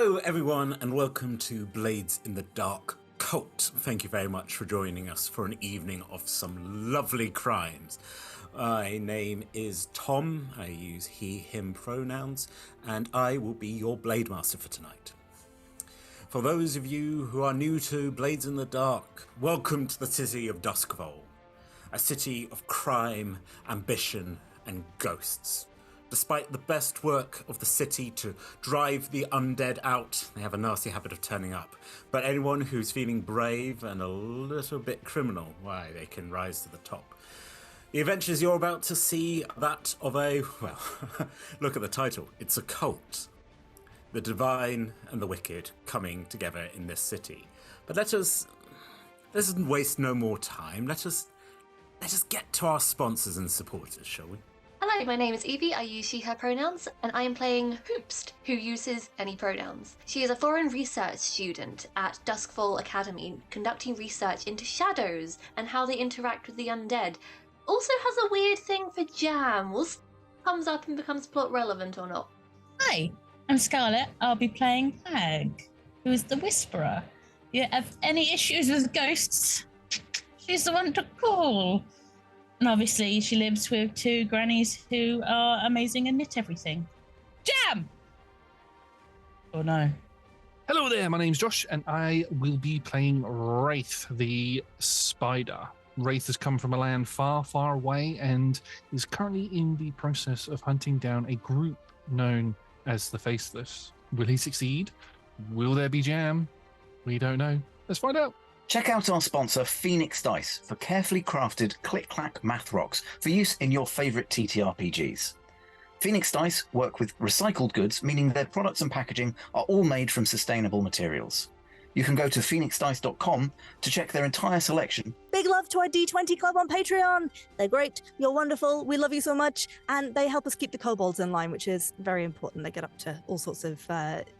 Hello, everyone, and welcome to Blades in the Dark Cult. Thank you very much for joining us for an evening of some lovely crimes. My name is Tom. I use he, him pronouns, and I will be your Blade Master for tonight. For those of you who are new to Blades in the Dark, welcome to the city of Doskvol, a city of crime, ambition, and ghosts. Despite the best work of the city to drive the undead out, they have a nasty habit of turning up. But anyone who's feeling brave and a little bit criminal, why, they can rise to the top. The adventures you're about to see, that of a, well, look at the title, it's a cult. The divine and the wicked coming together in this city. But let's waste no more time. Let us get to our sponsors and supporters, shall we? Hello, my name is Evie. I use she, her pronouns, and I am playing Hoopst, who uses any pronouns. She is a foreign research student at Doskvol Academy, conducting research into shadows and how they interact with the undead. Also has a weird thing for jam. We'll see if it comes up and becomes plot relevant or not. Hi, I'm Scarlett. I'll be playing Hag, who is the Whisperer. If you have any issues with ghosts, she's the one to call. And obviously, she lives with two grannies who are amazing and knit everything. Jam! Oh no. Hello there, my name's Josh, and I will be playing Wraith, the Spider. Wraith has come from a land far, far away and is currently in the process of hunting down a group known as the Faceless. Will he succeed? Will there be jam? We don't know. Let's find out. Check out our sponsor, Phoenix Dice, for carefully crafted click-clack math rocks for use in your favourite TTRPGs. Phoenix Dice work with recycled goods, meaning their products and packaging are all made from sustainable materials. You can go to phoenixdice.com to check their entire selection. Big love to our D20 Club on Patreon. They're great. You're wonderful. We love you so much. And they help us keep the kobolds in line, which is very important. They get up to all sorts of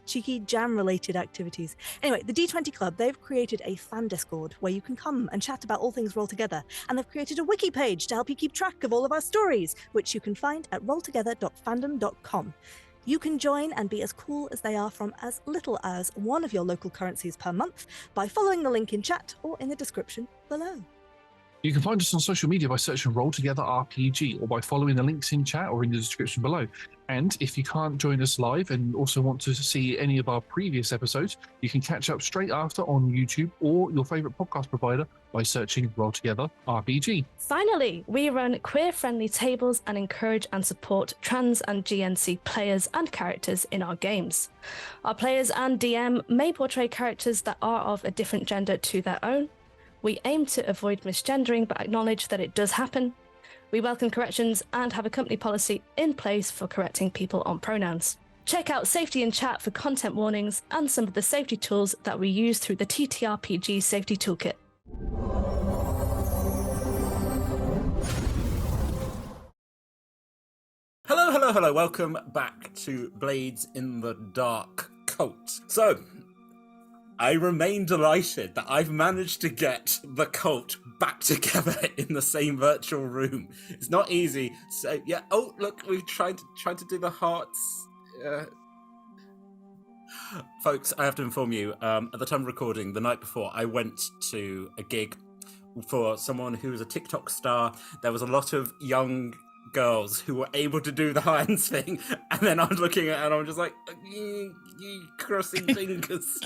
cheeky jam-related activities. Anyway, the D20 Club, they've created a fan Discord where you can come and chat about all things Roll Together. And they've created a wiki page to help you keep track of all of our stories, which you can find at rolltogether.fandom.com. You can join and be as cool as they are from as little as one of your local currencies per month by following the link in chat or in the description below. You can find us on social media by searching Roll Together RPG or by following the links in chat or in the description below. And if you can't join us live and also want to see any of our previous episodes, you can catch up straight after on YouTube or your favourite podcast provider by searching Roll Together RPG. Finally, we run queer-friendly tables and encourage and support trans and GNC players and characters in our games. Our players and DM may portray characters that are of a different gender to their own. We aim to avoid misgendering but acknowledge that it does happen. We welcome corrections and have a company policy in place for correcting people on pronouns. Check out Safety in Chat for content warnings and some of the safety tools that we use through the TTRPG Safety Toolkit. Hello. Welcome back to Blades in the Dark Cult. So, I remain delighted that I've managed to get the cult back together in the same virtual room. It's not easy. So, yeah. Oh, look, we've tried to do the hearts. Folks, I have to inform you, at the time of recording, the night before, I went to a gig for someone who was a TikTok star. There was a lot of young girls who were able to do the hands thing, and then I was looking at it and I'm just like, you crossing fingers.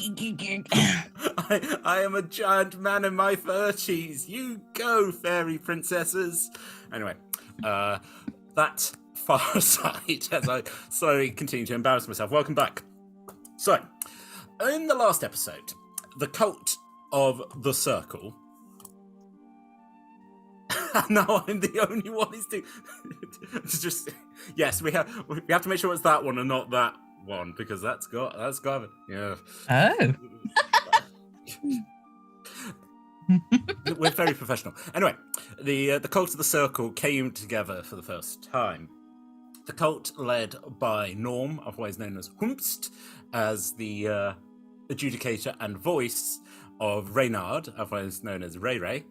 I am a giant man in my 30s. You go, fairy princesses. Anyway, that far aside as I slowly continue to embarrass myself. Welcome back. So, in the last episode, the cult of the Circle. No, I'm the only one who's doing. It's just yes, we have to make sure it's that one and not that one because that's got it. Yeah. Oh. We're very professional. Anyway, the cult of the Circle came together for the first time. The cult led by Norm, otherwise known as Humpst, as the adjudicator and voice of Reynard, otherwise known as Ray Ray.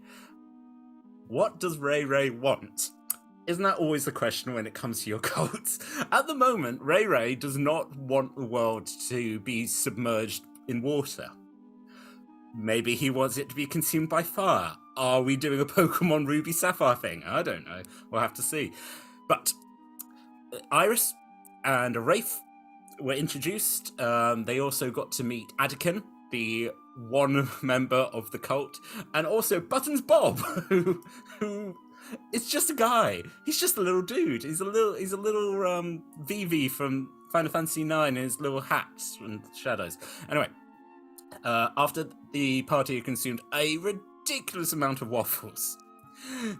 What does Ray Ray want? isn't that always the question when it comes to your cults? At the moment, Ray does not want the world to be submerged in water. Maybe he wants it to be consumed by fire. Are we doing a Pokemon Ruby Sapphire thing? I don't know. We'll have to see. But Iris and Wraith were introduced. They also got to meet Adakin, the one member of the cult, and also Buttons Bob, who is just a guy. He's just a little dude. He's a little VV from Final Fantasy IX in his little hats and shadows. Anyway, after the party had consumed a ridiculous amount of waffles,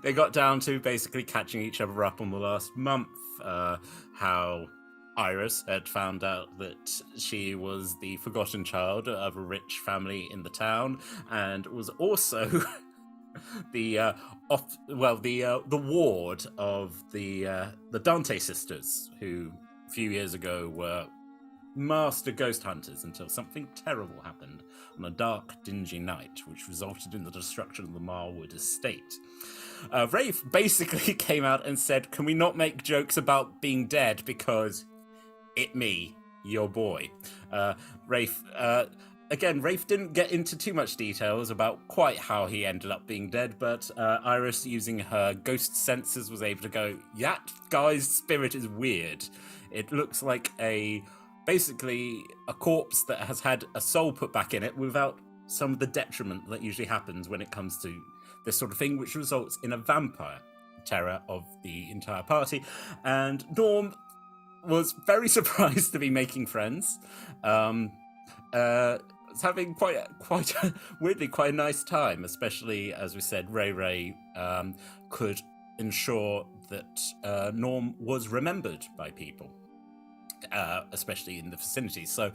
they got down to basically catching each other up on the last month. How Iris had found out that she was the forgotten child of a rich family in the town, and was also the ward of the Dante sisters, who a few years ago were master ghost hunters until something terrible happened on a dark, dingy night, which resulted in the destruction of the Marwood estate. Rafe basically came out and said, "Can we not make jokes about being dead because it me, your boy?" Rafe didn't get into too much details about quite how he ended up being dead, but Iris, using her ghost senses, was able to go, "That guy's spirit is weird. It looks like basically a corpse that has had a soul put back in it without some of the detriment that usually happens when it comes to this sort of thing, which results in a vampire terror of the entire party." And Norm was very surprised to be making friends. Was having quite a nice time, especially, as we said, Ray could ensure that Norm was remembered by people, especially in the vicinity. So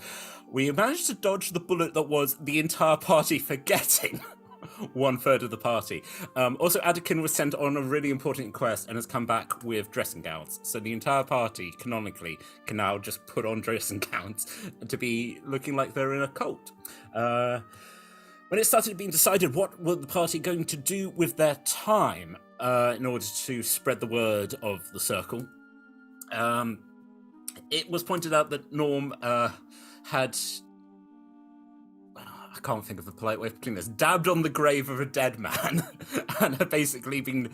we managed to dodge the bullet that was the entire party forgetting 1/3 of the party. Also, Adakin was sent on a really important quest and has come back with dressing gowns. So the entire party, canonically, can now just put on dressing gowns to be looking like they're in a cult. When it started being decided what were the party going to do with their time in order to spread the word of the circle, it was pointed out that Norm had... I can't think of a polite way of putting this, dabbed on the grave of a dead man and had basically been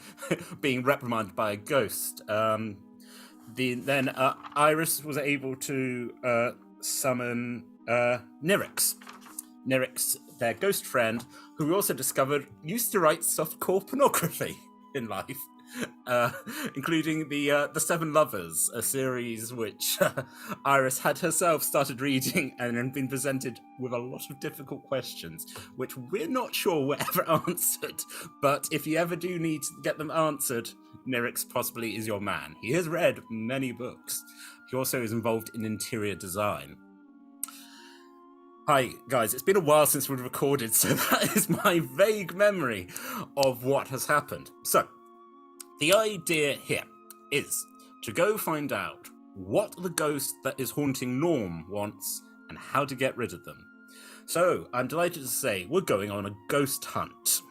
being reprimanded by a ghost. Then Iris was able to summon Nyrix. Nyrix, their ghost friend, who we also discovered used to write softcore pornography in life. Including the Seven Lovers, a series which Iris had herself started reading and had been presented with a lot of difficult questions, which we're not sure were ever answered. But if you ever do need to get them answered, Nyrix possibly is your man. He has read many books. He also is involved in interior design. Hi, guys. It's been a while since we've recorded, so that is my vague memory of what has happened. So, the idea here is to go find out what the ghost that is haunting Norm wants and how to get rid of them. So, I'm delighted to say we're going on a ghost hunt.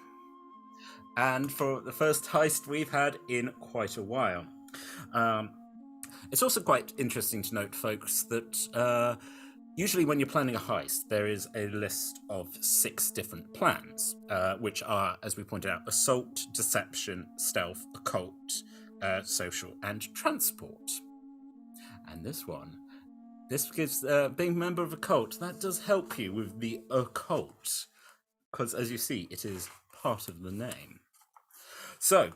And for the first heist we've had in quite a while. It's also quite interesting to note, folks, that usually when you're planning a heist, there is a list of 6 different plans, which are, as we pointed out, assault, deception, stealth, occult, social, and transport. And this gives, being a member of a cult, that does help you with the occult, because as you see, it is part of the name. So,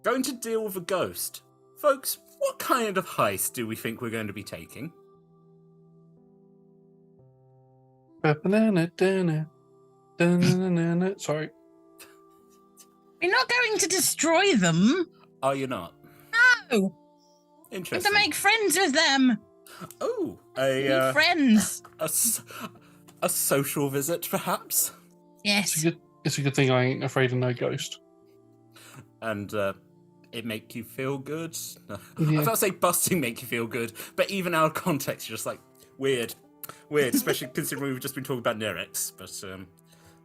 going to deal with a ghost. Folks, what kind of heist do we think we're going to be taking? Sorry. We're not going to destroy them. Are you not? No. We have Interesting. to make friends with them. Oh, Be friends. a social visit, perhaps? Yes. It's a good thing I ain't afraid of no ghost. And it make you feel good? No. Yeah. I was about to say busting make you feel good, but even out of context, you're just like, weird, especially considering we've just been talking about Nyrix. But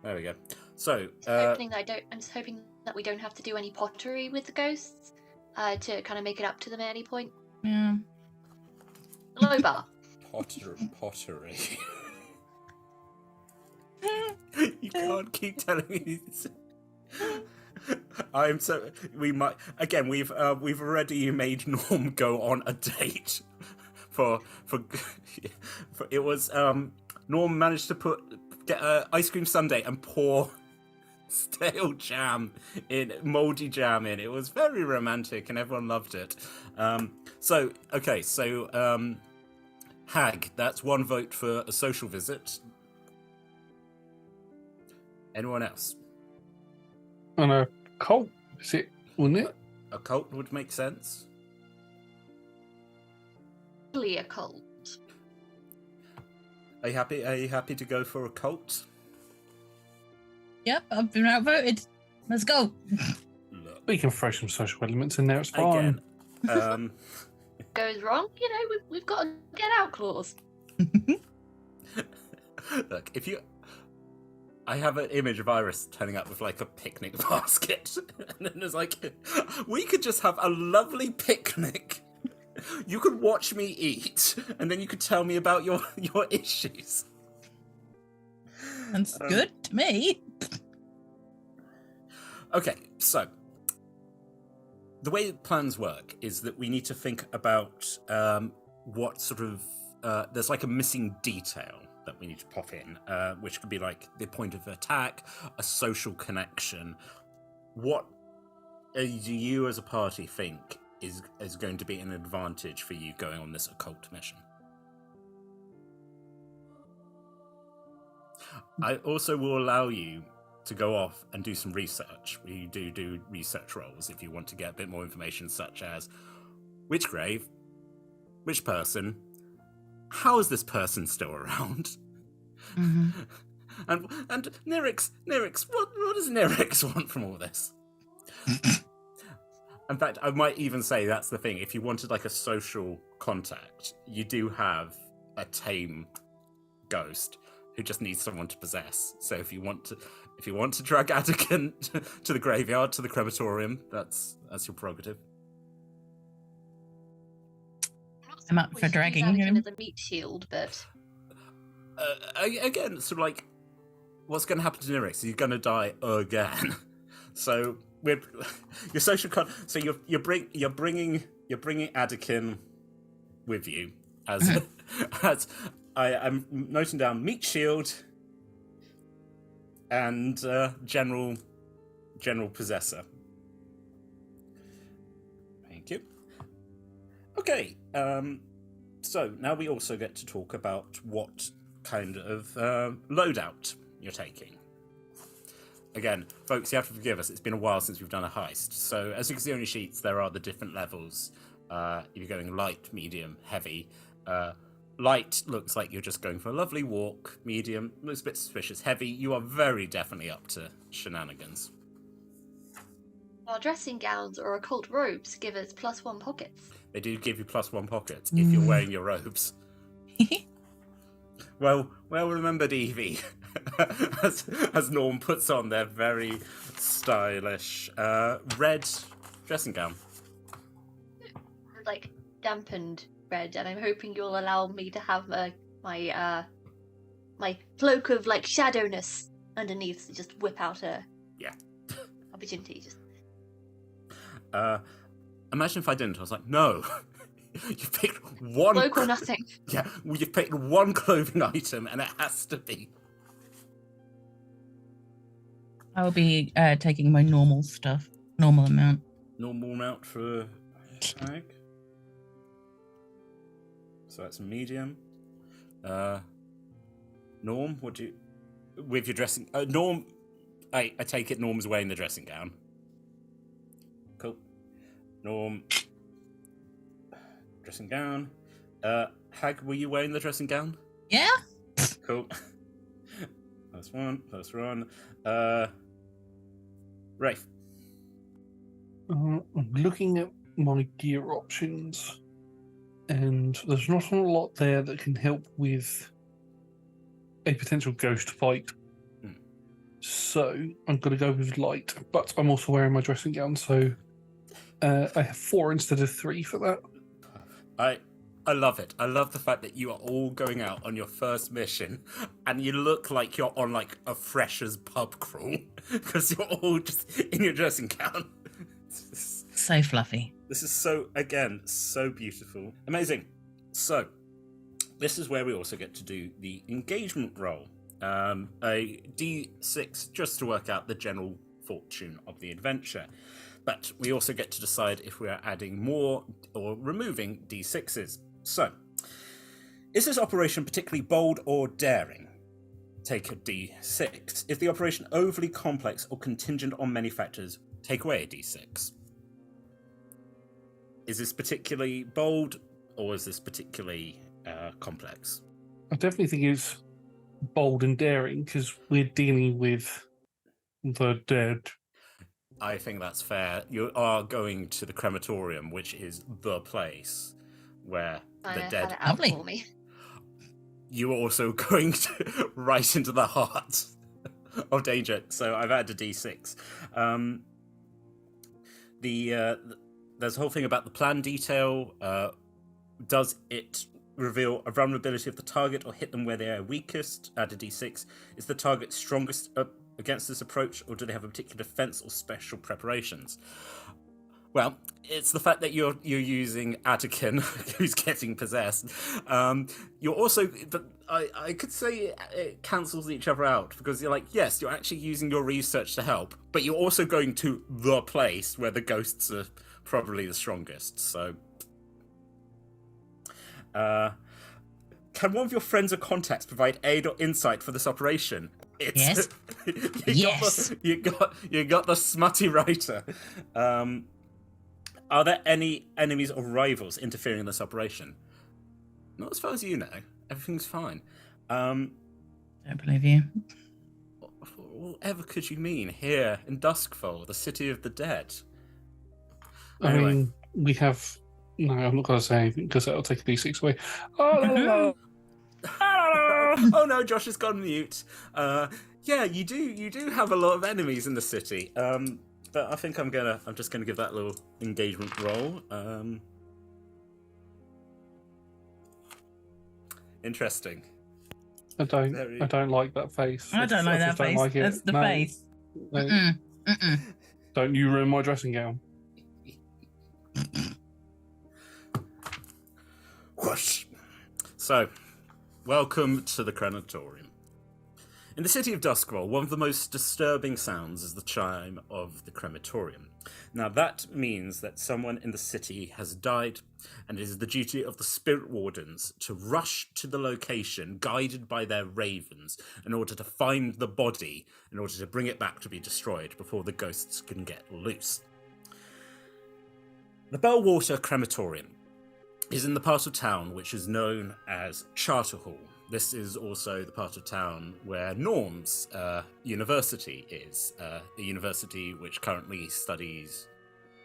there we go. So, I'm just hoping that we don't have to do any pottery with the ghosts. to kind of make it up to them at any point. Yeah. Low bar. Pottery. You can't keep telling me this. I'm so we might again. We've already made Norm go on a date for it was Norm managed to get an ice cream sundae and pour stale jam in, moldy jam in. It was very romantic and everyone loved it. So Hag, that's 1 vote for a social visit. Anyone else? And a cult, is it? Wouldn't it? A cult would make sense. Probably a cult. Are you happy to go for a cult? Yep, I've been outvoted. Let's go. Look, We can throw some social elements in there. It's fine. again. Goes wrong, we've got a get out clause. Look, I have an image of Iris turning up with like a picnic basket, and then it's like, we could just have a lovely picnic. You could watch me eat, and then you could tell me about your issues. That's good to me. Okay, so the way plans work is that we need to think about what sort of there's like a missing detail that we need to pop in, which could be like the point of attack, a social connection. What do you as a party think is going to be an advantage for you going on this occult mission? I also will allow you to go off and do some research. We do research roles if you want to get a bit more information, such as which grave, which person, how is this person still around? Mm-hmm. And Nyrix, what does Nyrix want from all this? In fact, I might even say that's the thing. If you wanted like a social contact, you do have a tame ghost who just needs someone to possess. So if you want to drag Anakin to the graveyard, to the crematorium, that's your prerogative. I'm up for dragging him. As a meat shield, but Again, sort of like, what's going to happen to Nyrix? He's going to die again. So your social so you're bringing Anakin with you as I'm noting down meat shield and general possessor. Thank you. Okay, so now we also get to talk about what kind of loadout you're taking. Again, folks, you have to forgive us. It's been a while since we've done a heist. So as you can see on your sheets, there are the different levels. You're going light, medium, heavy. Light looks like you're just going for a lovely walk. Medium looks a bit suspicious. Heavy, you are very definitely up to shenanigans. our dressing gowns or occult robes give us +1 pockets. They do give you +1 pockets if you're wearing your robes. Well remembered, Evie. as Norm puts on their very stylish red dressing gown. Like dampened red, and I'm hoping you'll allow me to have my cloak of like shadowness underneath to just whip out a opportunity. Just imagine if I didn't. I was like, no. You've picked one cloak or nothing. Yeah, well, you've picked one clothing item, and it has to be. I will be taking my normal stuff, normal amount. Normal amount for tag. So that's medium. Norm, what do you... With your dressing... Norm, I take it Norm's wearing the dressing gown. Cool. Norm... Dressing gown. Hag, were you wearing the dressing gown? Yeah. Cool. Plus one. Rafe. I'm looking at my gear options, and there's not a lot there that can help with a potential ghost fight. So I'm going to go with light, but I'm also wearing my dressing gown, so I have 4 instead of 3 for that. I love it. I love the fact that you are all going out on your first mission and you look like you're on like a freshers pub crawl because you're all just in your dressing gown. So fluffy. This is so beautiful. Amazing. So, this is where we also get to do the engagement roll. A D6 just to work out the general fortune of the adventure. But we also get to decide if we are adding more or removing D6s. So, is this operation particularly bold or daring? Take a D6. Is the operation overly complex or contingent on many factors? Take away a D6. Is this particularly bold or is this particularly complex? I definitely think it's bold and daring because we're dealing with the dead. I think that's fair. You are going to the crematorium, which is the place where the dead... Had it out for me. You are also going right into the heart of danger. So I've added a D6. There's a whole thing about the plan detail. Does it reveal a vulnerability of the target or hit them where they are weakest? Add a D6. Is the target strongest against this approach, or do they have a particular defense or special preparations? Well, it's the fact that you're using Attican, who's getting possessed. You're also, but I could say it cancels each other out because you're like, yes, you're actually using your research to help, but you're also going to the place where the ghosts are probably the strongest. So, can one of your friends or contacts provide aid or insight for this operation? Yes. You got the smutty writer. Are there any enemies or rivals interfering in this operation? Not as far as you know. Everything's fine. Don't believe you. Whatever could you mean here in Doskvol, the city of the dead? I Anyway. mean, we have... No, I'm not going to say anything because that'll take a D6 away. Oh, Oh no, Josh has gone mute. Yeah, you do have a lot of enemies in the city. But I think I'm just gonna give that little engagement roll. Interesting. I don't like that face. I don't like that face. Like That's the face. No. Don't you ruin my dressing gown. Whoosh. So, welcome to the crematorium. In the city of Doskvol, one of the most disturbing sounds is the chime of the crematorium. Now that means that someone in the city has died, and it is the duty of the spirit wardens to rush to the location, guided by their ravens, in order to find the body, in order to bring it back to be destroyed before the ghosts can get loose. The Bellwater Crematorium is in the part of town which is known as Charter Hall. This is also the part of town where Norm's university is, a university which currently studies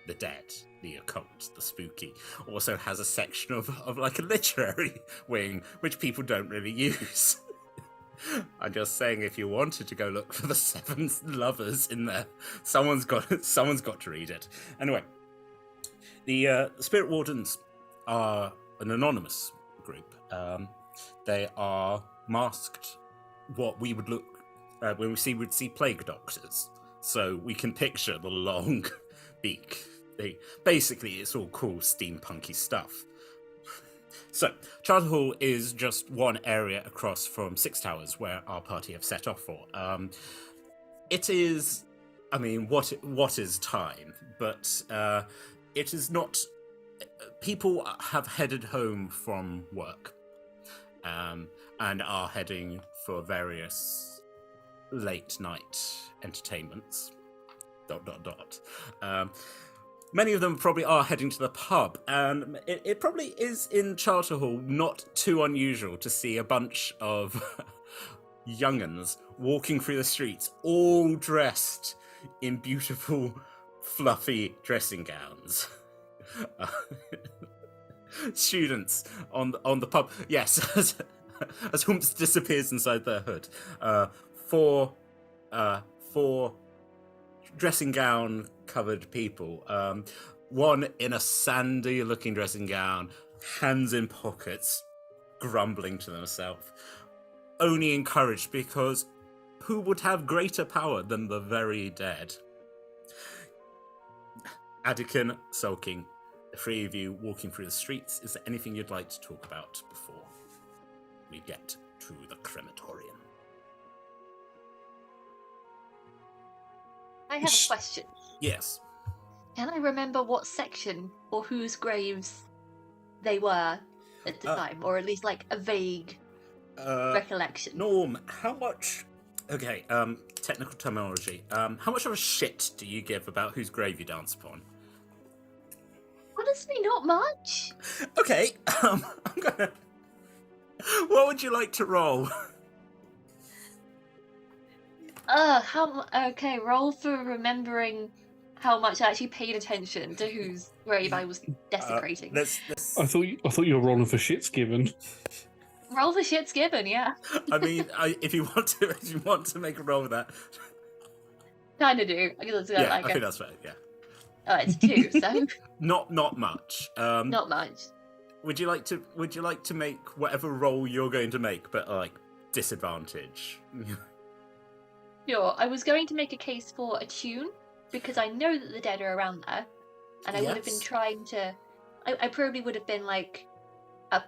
the dead, the occult, the spooky. Also has a section of like a literary wing, which people don't really use. I'm just saying, if you wanted to go look for the 7 lovers in there, someone's got to read it. Anyway, the Spirit Wardens are an anonymous group. They are masked, what we would look when we'd see plague doctors. So we can picture the long beak. Basically, it's all cool steampunky stuff. So, Charter Hall is just one area across from Six Towers, where our party have set off for. It is, I mean, what is time? But it is not. People have headed home from work. And are heading for various late night entertainments. ... Many of them probably are heading to the pub, and it probably is in Charter Hall not too unusual to see a bunch of young'uns walking through the streets, all dressed in beautiful, fluffy dressing gowns. Students on the pub. Yes, as Humps disappears inside their hood. Four dressing gown covered people. One in a sandy-looking dressing gown, hands in pockets, grumbling to themselves. Only encouraged because who would have greater power than the very dead? Adikin sulking. The three of you walking through the streets. Is there anything you'd like to talk about before we get to the crematorium? I have a question. Yes. Can I remember what section or whose graves they were at the time, or at least like a vague recollection? Norm, how much... Okay, technical terminology. How much of a shit do you give about whose grave you dance upon? Honestly, not much. Okay, I'm gonna... What would you like to roll? Okay, roll for remembering how much I actually paid attention to whose grave I was desecrating. Let's... I thought you were rolling for shits given. Roll for shit's given, yeah. I mean, if you want to make a roll with that... Kinda do. I think that's right, yeah. Oh, it's 2, so... Not much. Not much. Would you like to make whatever roll you're going to make, but like disadvantage? Sure. I was going to make a case for a tune because I know that the dead are around there, and I would have been trying to. I probably would have been like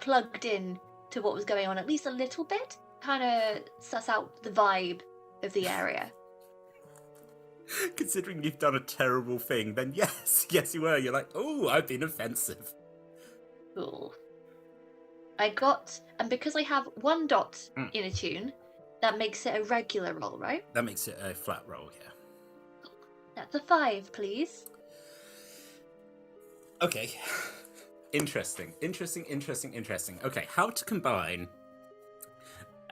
plugged in to what was going on at least a little bit, kind of suss out the vibe of the area. Considering you've done a terrible thing, then yes you were. You're like, oh, I've been offensive. Cool. And because I have 1 dot in a tune, that makes it a regular roll, right? That makes it a flat roll, yeah. That's a 5, please. Okay. Interesting. Okay, how to combine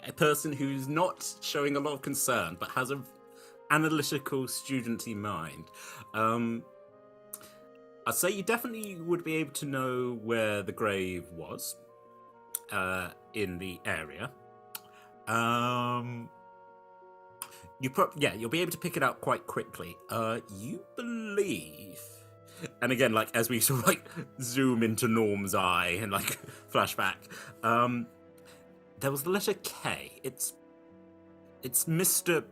a person who's not showing a lot of concern, but has an analytical, studenty mind. I'd say you definitely would be able to know where the grave was in the area. You'll be able to pick it out quite quickly. You believe, and again, like as we sort of like zoom into Norm's eye and like flashback, there was the letter K. It's Mr.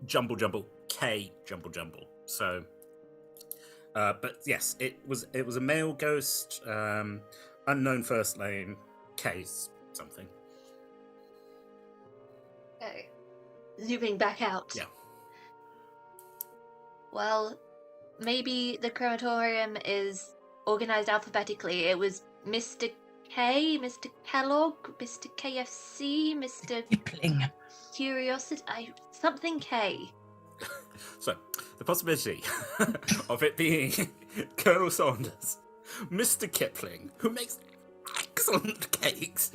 Jumble K Jumble. So, but yes, it was a male ghost, unknown first name, K something. Okay. Zooming back out. Yeah. Well, maybe the crematorium is organized alphabetically. It was Mr. K, Mr. Kellogg, Mr. KFC, Mr. Kipling. Curiosity, something K. So, the possibility of it being Colonel Saunders, Mr. Kipling, who makes excellent cakes,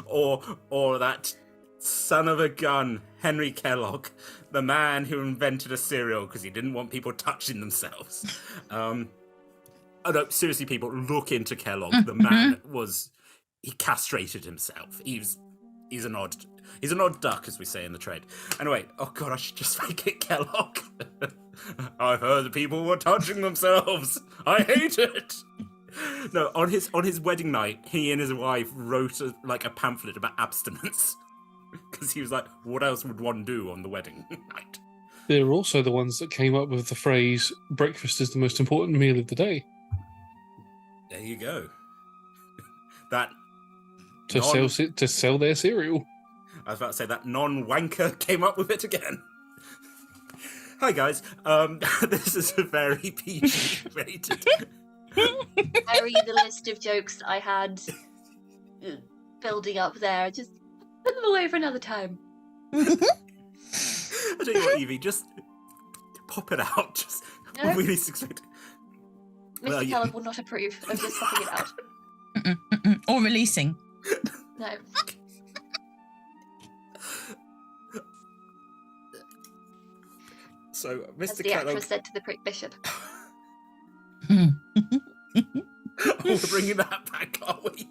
or that son of a gun, Henry Kellogg, the man who invented a cereal because he didn't want people touching themselves. Oh no, seriously, people, look into Kellogg. The man he castrated himself. He's an odd duck, as we say in the trade. Anyway, oh god, I should just make it Kellogg. I've heard that people were touching themselves. I hate it. No, on his wedding night, he and his wife wrote a pamphlet about abstinence. Because he was like, what else would one do on the wedding night? They're also the ones that came up with the phrase, breakfast is the most important meal of the day. There you go. That... To sell their cereal. I was about to say that non-wanker came up with it again. Hi guys, this is a very PG rated. I read the list of jokes I had building up there. Just put them away for another time. I tell you what, Evie, just pop it out. Just No. we least expect. Mr. Kellogg will not approve of just popping it out. Or releasing. No. So, As Mr. the Kellogg. actress said to the prick bishop. Oh, we're bringing that back, are we?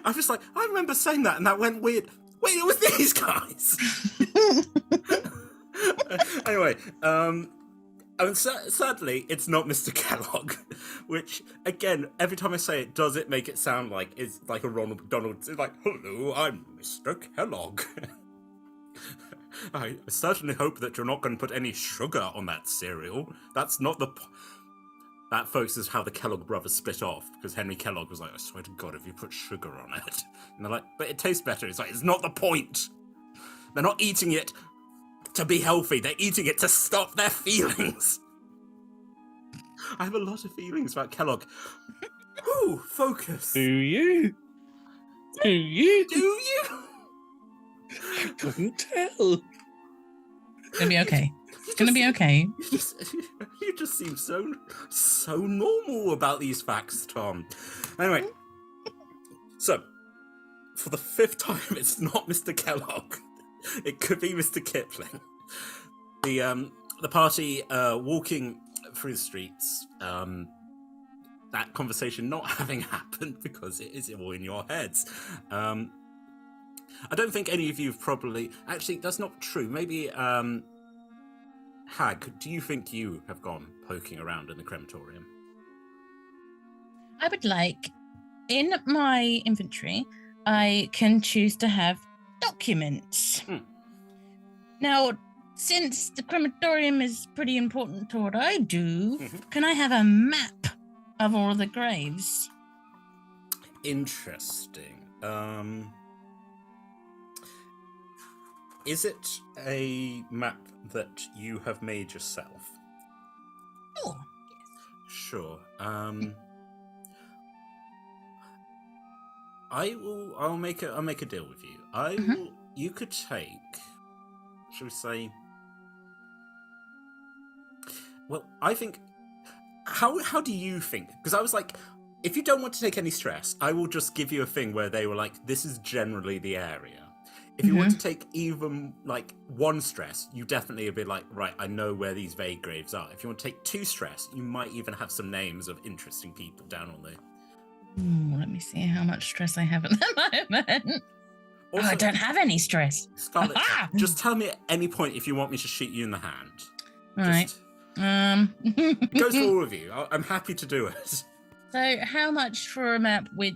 I'm just like, I remember saying that, and that went weird. Wait, it was these guys. Anyway, sadly, it's not Mr. Kellogg, which, again, every time I say it, does it make it sound like it's like a Ronald McDonald? It's like, hello, I'm Mr. Kellogg. I certainly hope that you're not going to put any sugar on that cereal. That's not the... That, folks, is how the Kellogg brothers split off, because Henry Kellogg was like, I swear to God, if you put sugar on it. And they're like, but it tastes better. It's like, it's not the point. They're not eating it to be healthy. They're eating it to stop their feelings. I have a lot of feelings about Kellogg. Ooh, focus. Do you? Do you? Do you? I couldn't tell. It's gonna be okay. It's gonna be okay. You just seem so normal about these facts, Tom. Anyway, so for the 5th time, it's not Mr. Kellogg. It could be Mr. Kipling. The party walking through the streets. That conversation not having happened because it is all in your heads. I don't think any of you have probably... Actually, that's not true. Maybe, Hag, do you think you have gone poking around in the crematorium? I would like, in my inventory, I can choose to have documents. Now, since the crematorium is pretty important to what I do, can I have a map of all the graves? Interesting. Is it a map that you have made yourself? Oh, Sure. I'll make a deal with you. You could take, shall we say? Well, I think. How do you think? Because I was like, if you don't want to take any stress, I will just give you a thing where they were like, this is generally the area. If you want to take even like 1 stress, you definitely would be like, right, I know where these vague graves are. If you want to take 2 stress, you might even have some names of interesting people down on there. let me see how much stress I have at the moment. Also, I don't have any stress. Scarlett, just tell me at any point if you want me to shoot you in the hand. All right. It goes for all of you. I'm happy to do it. So, how much for a map with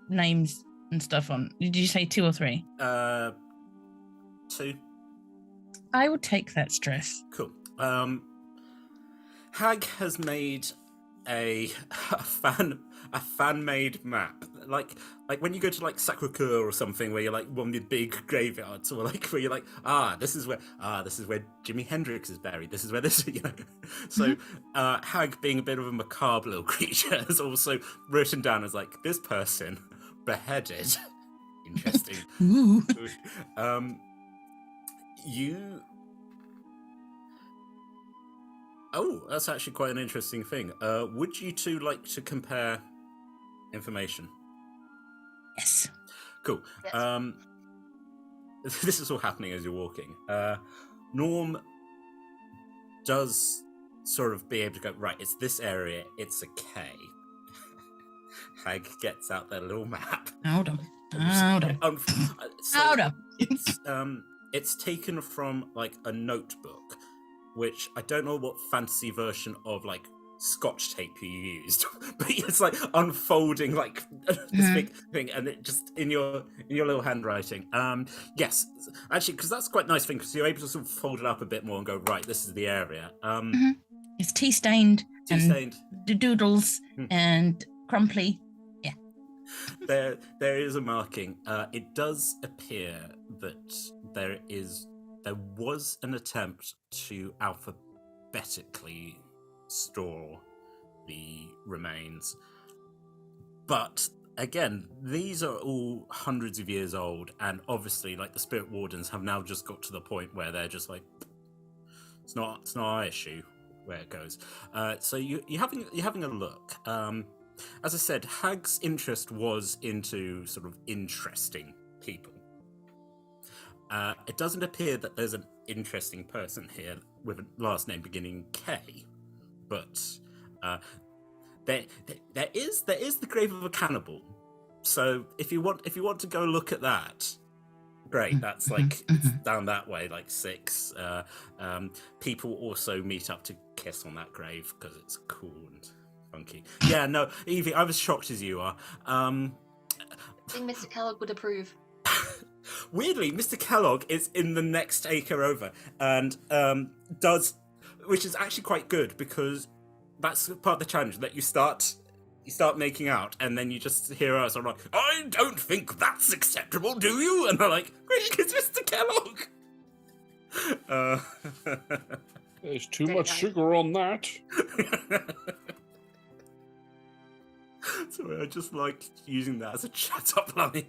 names and stuff on? Did you say 2 or 3? 2. I will take that stress. Cool. Hag has made a fan-made map, like when you go to like Sacré-Cœur or something, where you're like one of the big graveyards, or like where you're like, this is where Jimi Hendrix is buried. This is where this, you know. So Hag, being a bit of a macabre little creature, has also written down as like, this person beheaded. Interesting. Ooh. Oh, that's actually quite an interesting thing. Would you two like to compare information? Yes. Cool. Yes. This is all happening as you're walking. Norm does sort of be able to go, right, it's this area, it's a K. Hag gets out their little map. Hold on. It's taken from like a notebook, which I don't know what fantasy version of like Scotch tape you used, but it's like unfolding like this big thing, and it just in your little handwriting. Yes, actually, because that's quite a nice thing, because you're able to sort of fold it up a bit more and go, right, this is the area. It's tea stained. Tea-stained. And doodles and crumply. Yeah. There is a marking. It does appear that there was an attempt to alphabetically store the remains, but again, these are all hundreds of years old, and obviously, like, the spirit wardens have now just got to the point where they're just like, it's not our issue where it goes. So you're having a look. As I said, Hag's interest was into sort of interesting people. It doesn't appear that there's an interesting person here with a last name beginning K, but there is the grave of a cannibal. So if you want to go look at that, Great, that's like it's down that way, like 6. People also meet up to kiss on that grave because it's cool and funky. Yeah, no, Evie, I was shocked as you are. I think Mr. Kellogg would approve. Weirdly, Mr. Kellogg is in the next acre over and which is actually quite good because that's part of the challenge, that you start making out, and then you just hear us. I'm like, I don't think that's acceptable, do you? And they're like, it's Mr. Kellogg. There's too much sugar on that. Sorry, I just like using that as a chat up line.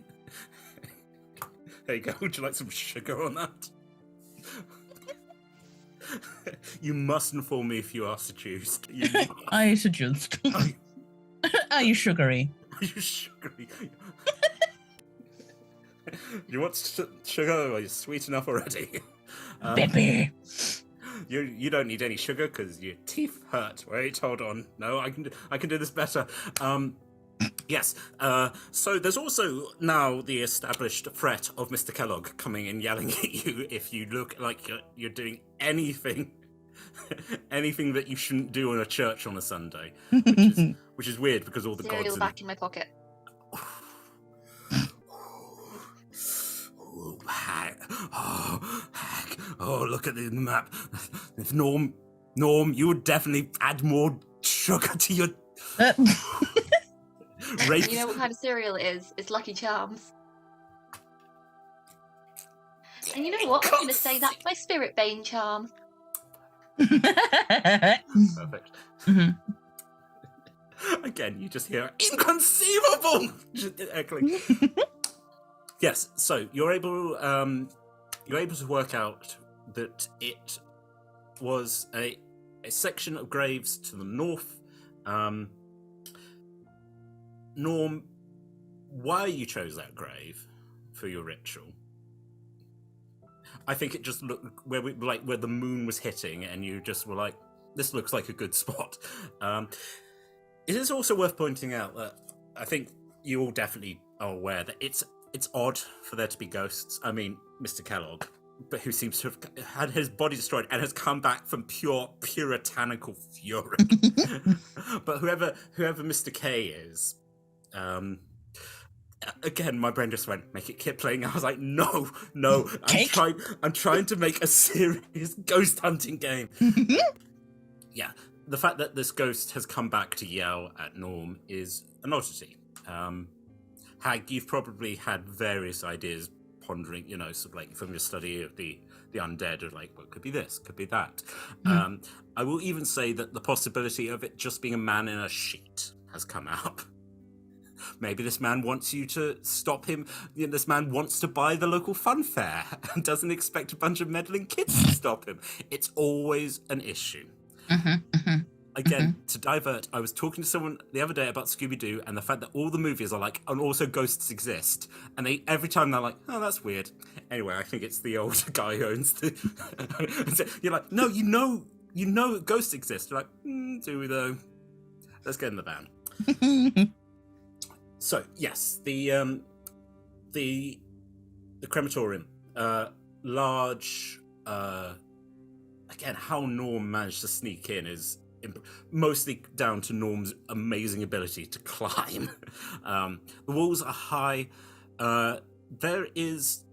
There you go. Would you like some sugar on that? You must inform me if you are seduced. Are you seduced? Are you sugary? Are you sugary? You want sugar? Well, you're sweet enough already. Baby. You don't need any sugar because your teeth hurt. Wait, hold on. No, I can do this better. Yes. So there's also now the established threat of Mr. Kellogg coming and yelling at you if you look like you're doing anything that you shouldn't do in a church on a Sunday, which is weird because all the Cereal gods. back in my pocket. Oh, look at the map. If Norm, you would definitely add more sugar to your. You know what kind of cereal it is? It's Lucky Charms. And you know what? I'm going to say that's my Spirit Bane charm. Perfect. Again, you just hear inconceivable echoing. Yes, so you're able to work out that it was a section of graves to the north. Norm, why you chose that grave for your ritual? I think it just looked where the moon was hitting, and you just were like, "This looks like a good spot." It is also worth pointing out that I think you all definitely are aware that it's odd for there to be ghosts. I mean, Mr. Kellogg, but who seems to have had his body destroyed and has come back from pure puritanical fury. But whoever Mr. K is, again, my brain just went, make it Kipling. I was like, no, I'm trying to make a serious ghost hunting game. Yeah, the fact that this ghost has come back to yell at Norm is an oddity. Hag, you've probably had various ideas pondering, sort of like from your study of the undead, of like, well, could be this, could be that. I will even say that the possibility of it just being a man in a sheet has come up. Maybe this man wants you to stop him. This man wants to buy the local fun fair and doesn't expect a bunch of meddling kids to stop him. It's always an issue. Again, to divert, I was talking to someone the other day about Scooby-Doo and the fact that all the movies are like, and also ghosts exist. And every time they're like, oh, that's weird. Anyway, I think it's the old guy who owns the... You're like, no, you know ghosts exist. You're like, do we though? Let's get in the van. So, yes, the crematorium, large, again, how Norm managed to sneak in is mostly down to Norm's amazing ability to climb. The walls are high. There is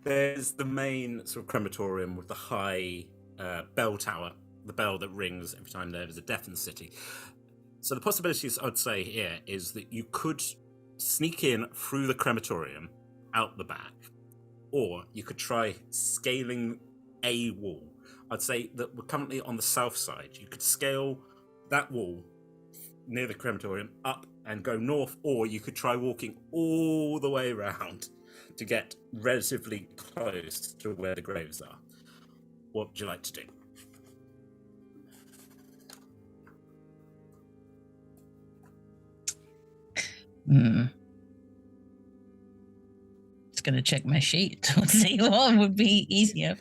there's the main sort of crematorium with the high bell tower, the bell that rings every time there is a death in the city. So the possibilities I'd say here is that you could sneak in through the crematorium out the back, or you could try scaling a wall. I'd say that we're currently on the south side. You could scale that wall near the crematorium up and go north, or you could try walking all the way around to get relatively close to where the graves are. What would you like to do? Just gonna check my sheet to see what would be easier.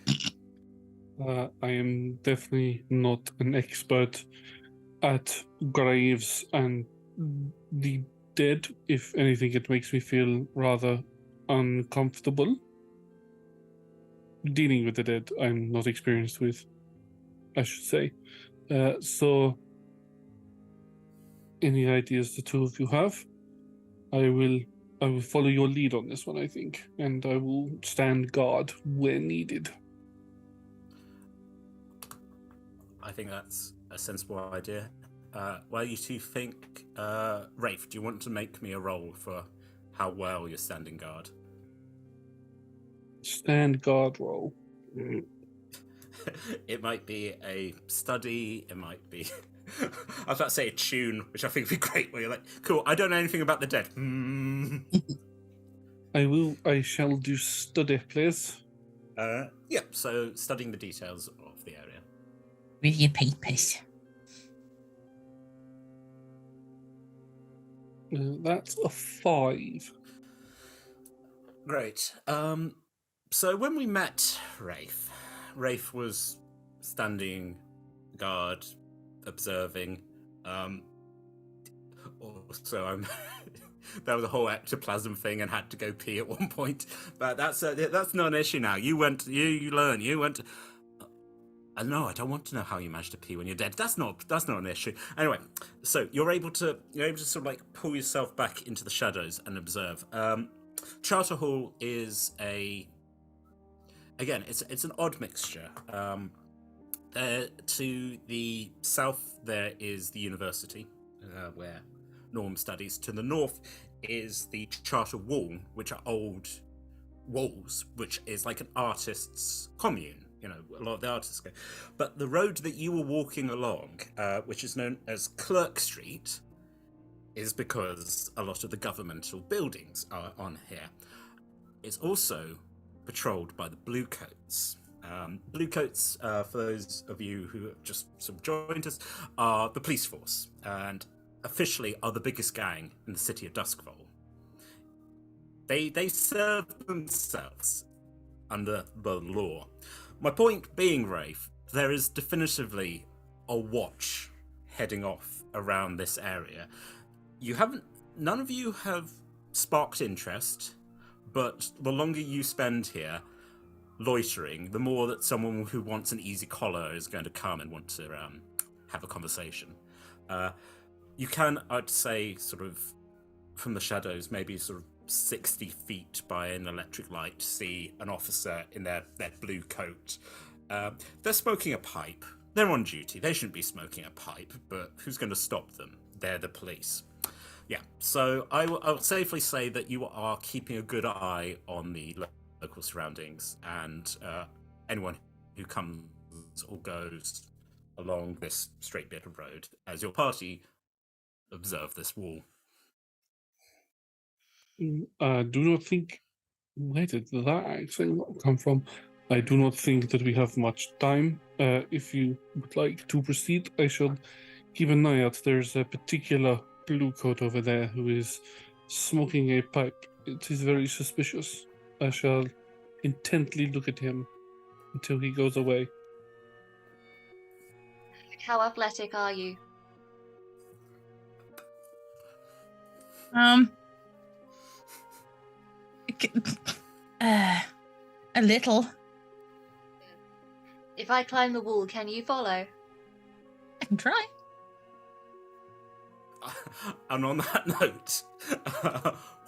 I am definitely not an expert at graves and the dead. If anything, it makes me feel rather uncomfortable. Dealing with the dead, I'm not experienced with, I should say. So, any ideas the two of you have? I will follow your lead on this one, I think, and I will stand guard where needed. I think that's a sensible idea. While you two think, Rafe, do you want to make me a roll for how well you're standing guard? Stand guard roll. It might be a study, it might be... I was about to say a tune, which I think would be great, where you're like, cool, I don't know anything about the dead. I shall do study, please. So studying the details of the area. With your papers. That's a 5. Great. So when we met Rafe was standing guard, observing. Also, there was a whole ectoplasm thing and had to go pee at one point. But that's not an issue now. You went. You learn. You went. No, I don't want to know how you managed to pee when you're dead. That's not an issue. Anyway, so you're able to sort of like pull yourself back into the shadows and observe. Charter Hall is it's an odd mixture. To the south there is the university, where Norm studies. To the north is the Charter Wall, which are old walls, which is like an artist's commune. A lot of the artists go. But the road that you were walking along, which is known as Clerk Street, is because a lot of the governmental buildings are on here. It's also patrolled by the Bluecoats. Bluecoats, for those of you who have just sort of joined us, are the police force, and officially are the biggest gang in the city of Doskvol. They serve themselves under the law. My point being, Rafe, there is definitively a watch heading off around this area. None of you have sparked interest, but the longer you spend here loitering, the more that someone who wants an easy collar is going to come and want to have a conversation. You can, I'd say, sort of from the shadows, maybe sort of 60 feet by an electric light, see an officer in their blue coat. They're smoking a pipe. They're on duty. They shouldn't be smoking a pipe, but who's going to stop them? They're the police. Yeah, so I'll safely say that you are keeping a good eye on the local surroundings, and anyone who comes or goes along this straight bit of road as your party observe this wall. Do not think. Where did that accent come from? I do not think that we have much time. If you would like to proceed, I shall keep an eye out. There's a particular blue coat over there who is smoking a pipe. It is very suspicious. I shall intently look at him until he goes away. How athletic are you? A little. If I climb the wall, can you follow? I can try. And on that note,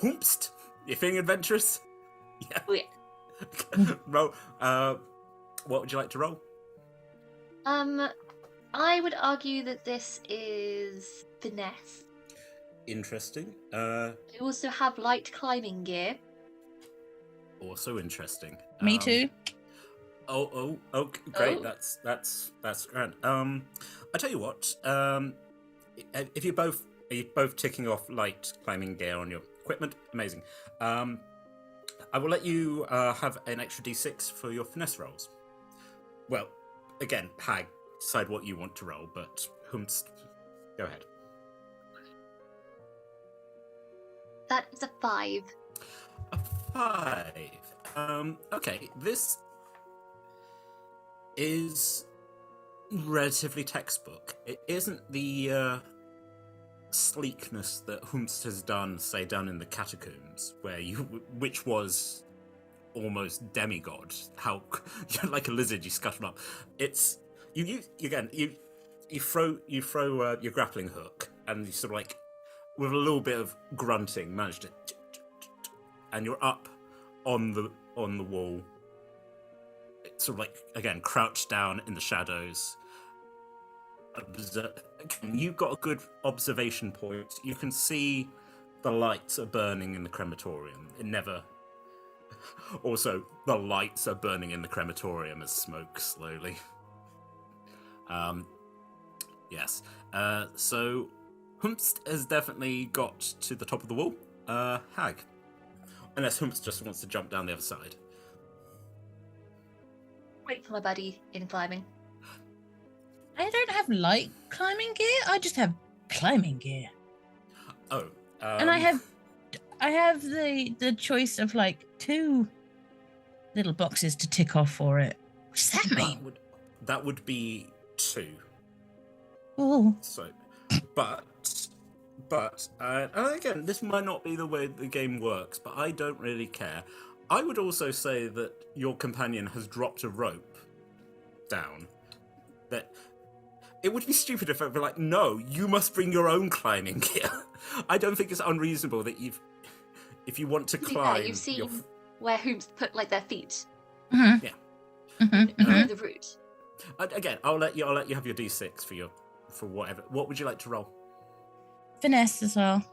whoopst, you feeling adventurous? Yeah. Oh, yeah. Roll. What would you like to roll? I would argue that this is finesse. Interesting. I also have light climbing gear. Also interesting. Me too. Oh, great. Oh. That's grand. I tell you what. If are you both ticking off light climbing gear on your equipment? Amazing. I will let you have an extra d6 for your finesse rolls. Well, again, Hag, decide what you want to roll, but Humst, go ahead. That is a 5. A 5. Okay, this is relatively textbook. It isn't the sleekness that Humst has done, say, down in the catacombs, which was almost demigod. How like a lizard, you scuttle up. It's you throw your grappling hook, and you sort of like, with a little bit of grunting, manage to, and you're up on the wall. It's sort of like, again, crouched down in the shadows. You've got a good observation point. You can see the lights are burning in the crematorium. Also, the lights are burning in the crematorium as smoke slowly. Yes. So Humst has definitely got to the top of the wall. Hag. Unless Humst just wants to jump down the other side. Wait for my buddy in climbing. I don't have light climbing gear. I just have climbing gear. Oh. And I have the choice of like 2 little boxes to tick off for it. What does that mean? That would be 2. Oh. So, but again, this might not be the way the game works, but I don't really care. I would also say that your companion has dropped a rope down. That it would be stupid if I'd be like, no, you must bring your own climbing gear. I don't think it's unreasonable that if you want to climb. Yeah, you've seen where Hooms put like their feet. Mm-hmm. Yeah. Mm-hmm. You know the route. Again, I'll let you have your D6 for whatever. What would you like to roll? Finesse as well.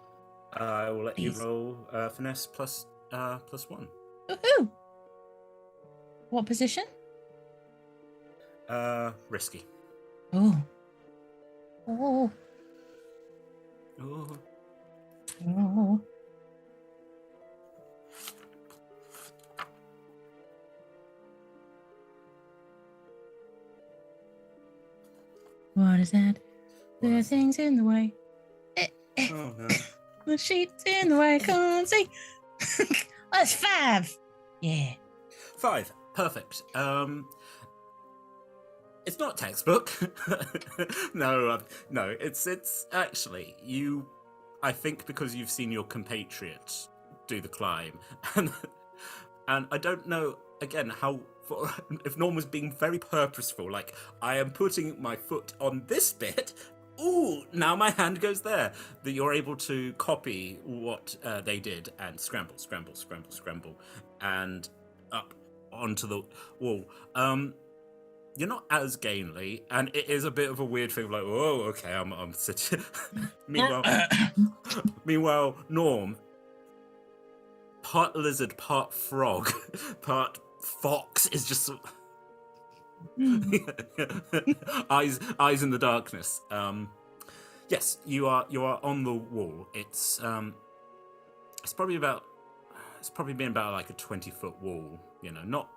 I will let Please. you roll finesse plus 1. Woohoo! What position? Risky. Oh. Oh. Ooh. Oh. What is that? There are things in the way. Oh no. The sheets in the way, can't see. That's 5. Yeah. 5. Perfect. It's not textbook. No. It's actually you. I think because you've seen your compatriot do the climb, and I don't know again how. If Norm was being very purposeful, like, I am putting my foot on this bit. Ooh, now my hand goes there. That you're able to copy what they did and scramble, and up onto the wall. You're not as gainly, and it is a bit of a weird thing. Like, oh, okay, I'm sitting. Meanwhile, Norm, part lizard, part frog, part fox, is just eyes in the darkness. Yes, you are on the wall. It's probably been about like a 20-foot wall. You know, not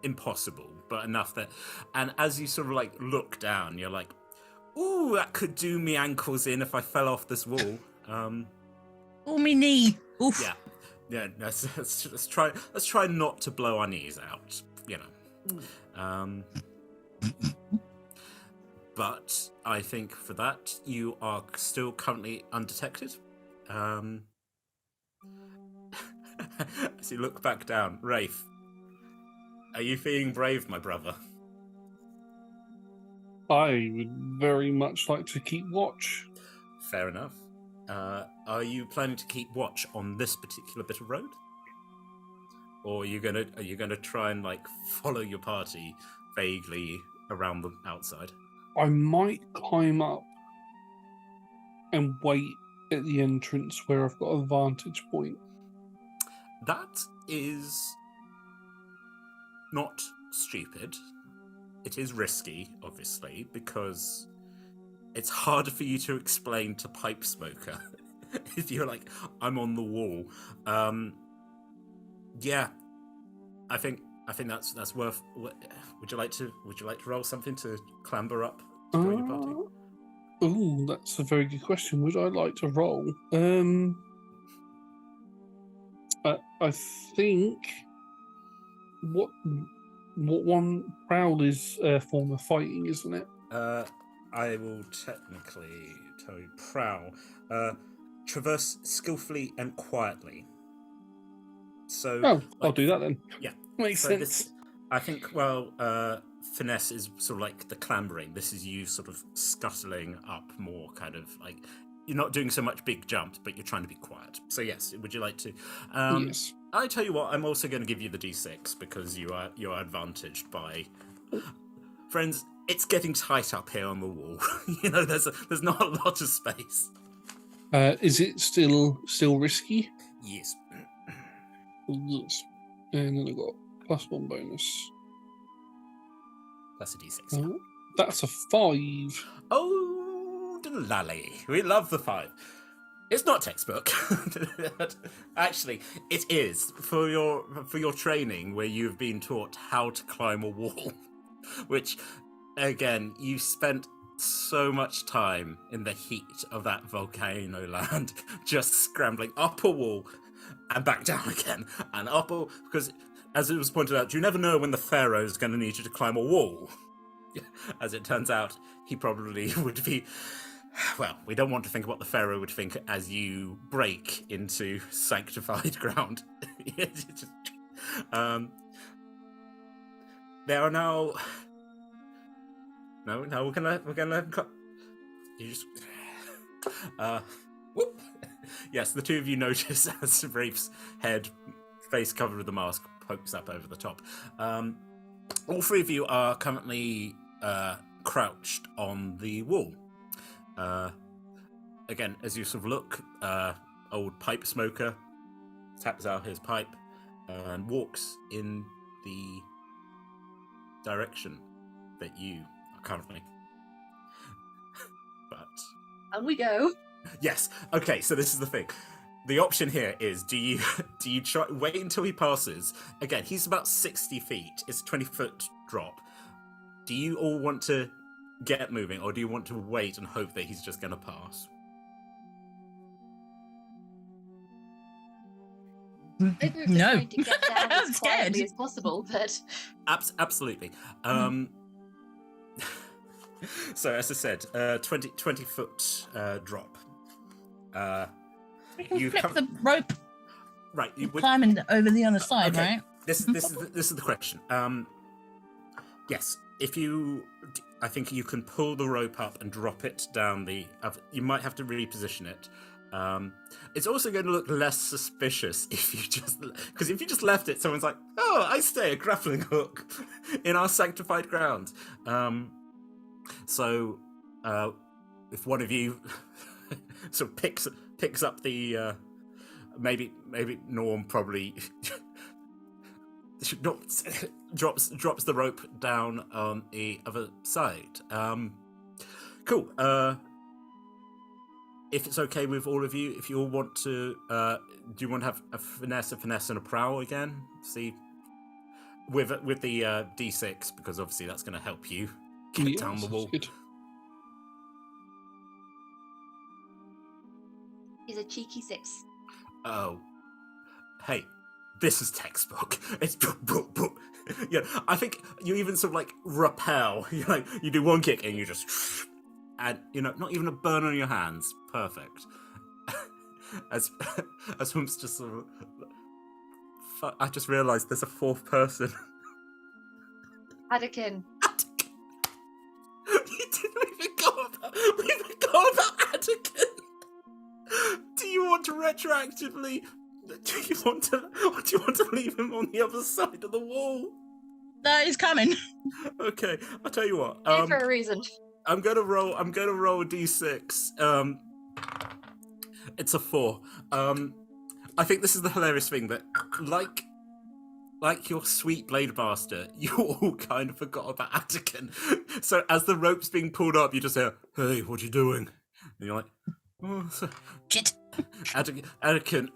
impossible, but enough that. And as you sort of like look down, you're like, ooh, that could do me ankles in if I fell off this wall. Oh, me knee. Oof. Yeah. Yeah, let's try not to blow our knees out, you know. But I think for that you are still currently undetected. As you look back down, Rafe, are you feeling brave, my brother? I would very much like to keep watch. Fair enough. Are you planning to keep watch on this particular bit of road, or are you gonna try and like follow your party vaguely around the outside? I might climb up and wait at the entrance where I've got a vantage point. That is not stupid. It is risky, obviously, because it's harder for you to explain to Pipe Smoker if you're like, I'm on the wall. Yeah, I think that's worth. Would you like to roll something to clamber up to join your party? Oh, that's a very good question. Would I like to roll? I think what one prowl is a form of fighting, isn't it? I will technically tell you prowl. Traverse skillfully and quietly. So I'll do that then. Yeah. Makes So sense. this, I think, finesse is sort of like the clambering. This is you sort of scuttling up more, kind of like you're not doing so much big jumps, but you're trying to be quiet. So yes, would you like to? Yes. I tell you what, I'm also going to give you the D6 because you're advantaged by friends. It's getting tight up here on the wall. There's not a lot of space. Is it still risky? Yes. Yes. And then I got +1 bonus. Plus a D6. That's a 5. Oh, lally. We love the 5. It's not textbook. Actually, it is for your training where you've been taught how to climb a wall, which, again, you spent so much time in the heat of that volcano land just scrambling up a wall and back down again and up because, as it was pointed out, you never know when the pharaoh is going to need you to climb a wall. As it turns out, he probably would be. Well, we don't want to think what the pharaoh would think as you break into sanctified ground. There are now. No, we're gonna cut. You just. Whoop. Yes, the two of you notice as Rafe's head, face covered with the mask, pokes up over the top. All three of you are currently crouched on the wall. Again, as you sort of look, old pipe smoker taps out his pipe and walks in the direction that you are currently. But and we go. Yes. Okay. So this is the thing. The option here is: do you try wait until he passes? Again, he's about 60 feet. It's a 20-foot drop. Do you all want to get moving, or do you want to wait and hope that he's just going to pass? Maybe we're just No. trying to get down I'm as scared. quietly as possible, but Absolutely. So as I said, 20-foot drop. We can You flip come- the rope, Right. climbing over the other side, Okay. right? This is the question. Yes, I think you can pull the rope up and drop it down the. You might have to reposition it. It's also going to look less suspicious if you just left it. Someone's like, "Oh, I stay a grappling hook in our sanctified ground." So, if one of you sort of picks up the maybe Norm probably drops the rope down on the other side. Cool. If it's okay with all of you, if you all want to, do you want to have a finesse and a prowl again? See, with the D6, because obviously that's going to help you get down the wall. Good. he's a cheeky 6. Oh, hey, this is textbook. It's yeah. I think you even sort of like rappel. You do one kick and you just, and not even a burn on your hands. Perfect. as Humps just sort of, I just realised there's a fourth person. Anakin. We forgot about Anakin. Do you want to retroactively? Do you want to leave him on the other side of the wall? That is coming. Okay, I'll tell you what. Here for a reason. I'm gonna roll a d6. It's a 4. I think this is the hilarious thing that, like your sweet blade master, you all kind of forgot about Anakin. So as the rope's being pulled up, you just hear, "Hey, what you doing?" And you're like, "Oh, Shit. Anakin."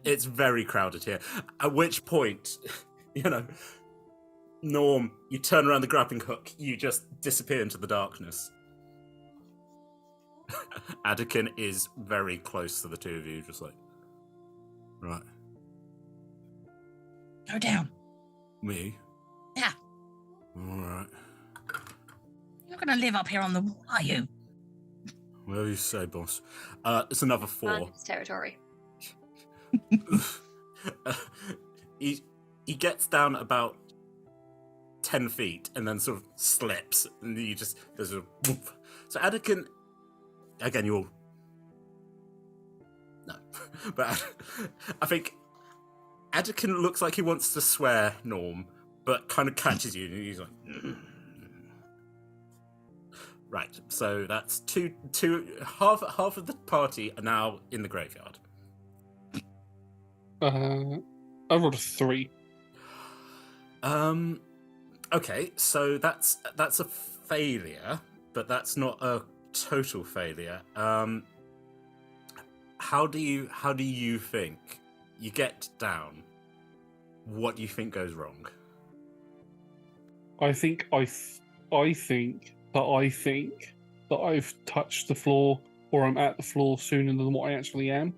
It's very crowded here. At which point, Norm, you turn around the grappling hook, you just disappear into the darkness. Anakin is very close to the two of you, just like, right. Go down. Me? Alright. You're not going to live up here on the wall, are you? Whatever you say, boss. It's another 4. And it's territory. He gets down about 10 feet and then sort of slips, and you just there's a whoop. So Anakin, again, you'll no, but I think Anakin looks like he wants to swear, Norm, but kind of catches you, and he's like, right. So that's half of the party are now in the graveyard. I rolled a 3. Okay, so that's a failure, but that's not a total failure. How do you think you get down? What do you think goes wrong? I think that I've touched the floor, or I'm at the floor sooner than what I actually am,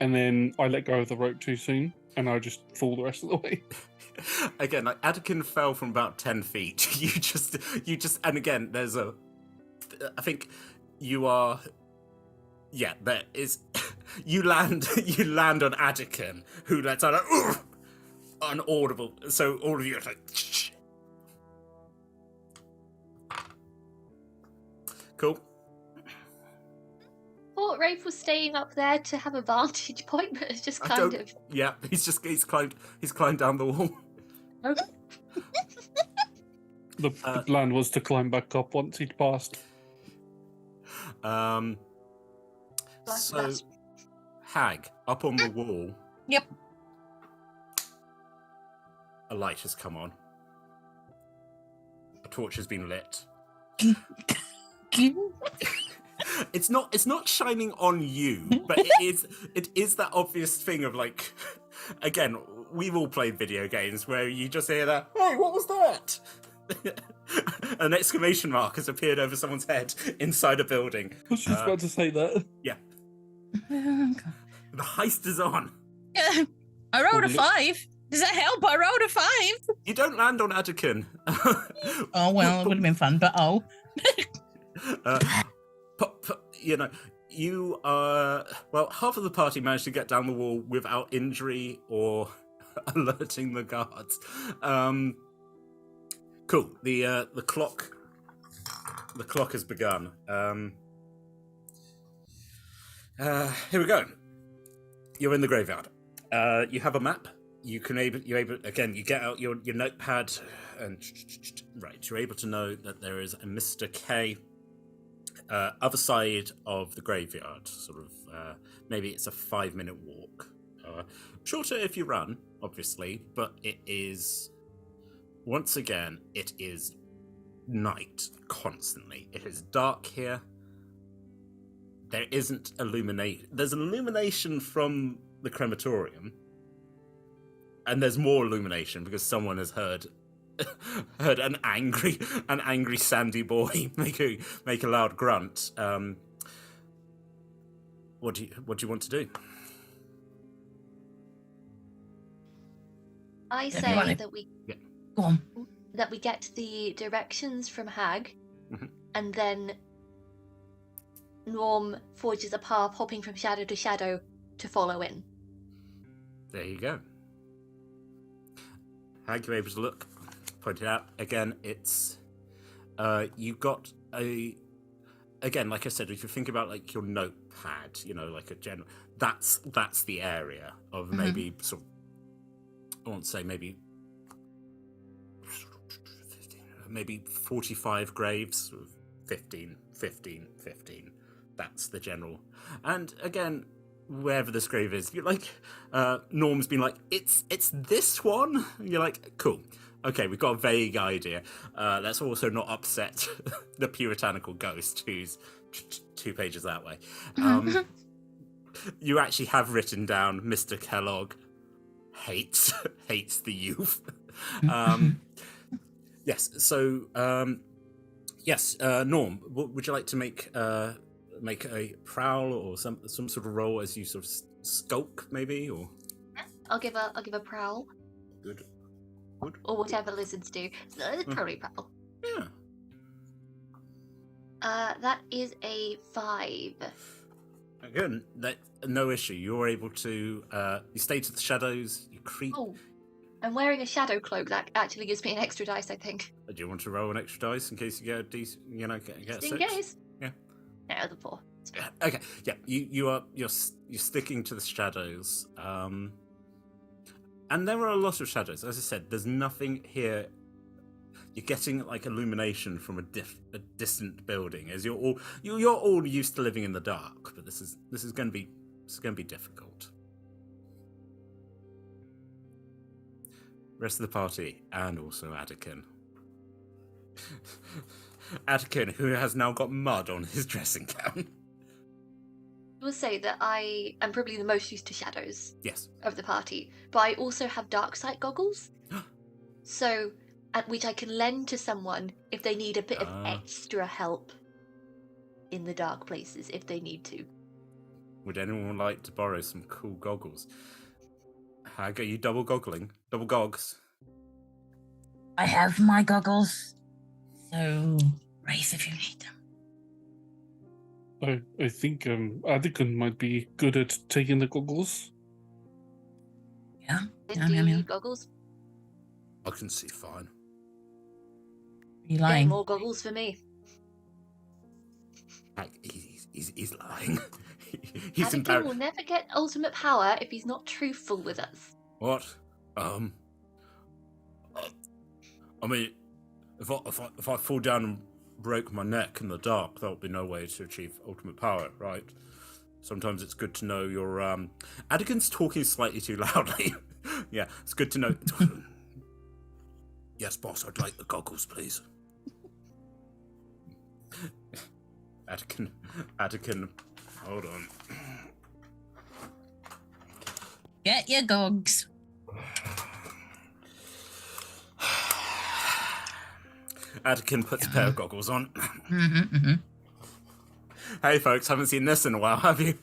and then I let go of the rope too soon, and I just fall the rest of the way. Again, like Anakin fell from about 10 feet. You just, and again, there's I think you are, yeah, there is, you land on Anakin, who lets out an audible, so all of you are like, shh. Cool. Thought Rafe was staying up there to have a vantage point, but it's just kind of. Yeah, he's climbed down the wall. Okay. The plan was to climb back up once he'd passed. So, Hag, up on the wall. Yep. A light has come on. A torch has been lit. It's not shining on you, but it is that obvious thing of like, again, we've all played video games where you just hear that, hey, what was that? An exclamation mark has appeared over someone's head inside a building. I was just about to say that. Yeah. The heist is on. Yeah, I rolled a 5. Does that help? I rolled a 5. You don't land on Anakin. Oh, well, it would have been fun, but oh. You know, you are... Well, half of the party managed to get down the wall without injury or alerting the guards. Cool. The clock has begun. Here we go. You're in the graveyard. You have a map. You again. You get out your notepad, and right. You're able to know that there is a Mr. K. Other side of the graveyard. Sort of. Maybe it's a 5-minute walk. Shorter if you run, obviously, but it is. Once again, it is night constantly. It is dark here. There isn't illumination. There's illumination from the crematorium, and there's more illumination because someone has heard an angry sandy boy make a loud grunt. What do you want to do? I say that we Go on. that we get the directions from Hag, and then Norm forges a path, hopping from shadow to shadow to follow in. There you go. Hag, you're able to look. Point it out again. It's you got a. Again, like I said, if you think about like your notepad, you know, like a general. That's the area of maybe sort of. I won't say maybe 45 graves, 15. That's the general. And again, wherever this grave is, you're like, Norm's been like, it's this one? And you're like, cool. Okay, we've got a vague idea. Let's also not upset the puritanical ghost who's 2 pages that way. You actually have written down Mr. Kellogg hates the youth. Yes. So, yes, Norm, would you like to make a prowl or some sort of roll as you sort of skulk, maybe, or? I'll give a prowl. Good. Good. or whatever lizards do. So it's probably purple. Yeah. That is a 5. Again, that no issue. You're able to. You stay to the shadows. You creep. Oh, I'm wearing a shadow cloak. That actually gives me an extra dice, I think. Do you want to roll an extra dice in case you get a decent, get a Just in 6? case. Yeah. No, the 4. It's fine. Okay. Yeah. You're sticking to the shadows. And there are a lot of shadows. As I said, there's nothing here. You're getting like illumination from a distant building, as you're all used to living in the dark. But this is going to be difficult. Rest of the party, and also Adakin. Adakin, who has now got mud on his dressing gown. I will say that I am probably the most used to shadows Yes. of the party, but I also have dark sight goggles. So, which I can lend to someone if they need a bit of extra help in the dark places, if they need to. Would anyone like to borrow some cool goggles? Hag, are you double goggling? Double gogs? I have my goggles. So, Wraith, if you need them. I think Adakin might be good at taking the goggles. Yeah. Do Yeah. you need goggles? I can see fine. Are you Get lying? more goggles for me. Hag, he's lying. He's Anakin embarrassed. will never get ultimate power if he's not truthful with us. What? I mean, if I fall down and break my neck in the dark, that would be no way to achieve ultimate power, right? Sometimes it's good to know your Adakin's talking slightly too loudly. Yeah, it's good to know. Yes, boss, I'd like the goggles, please. Adakin, hold on. Get your gogs. Adakin puts a pair of goggles on. Mm-hmm. Hey, folks, haven't seen this in a while, have you?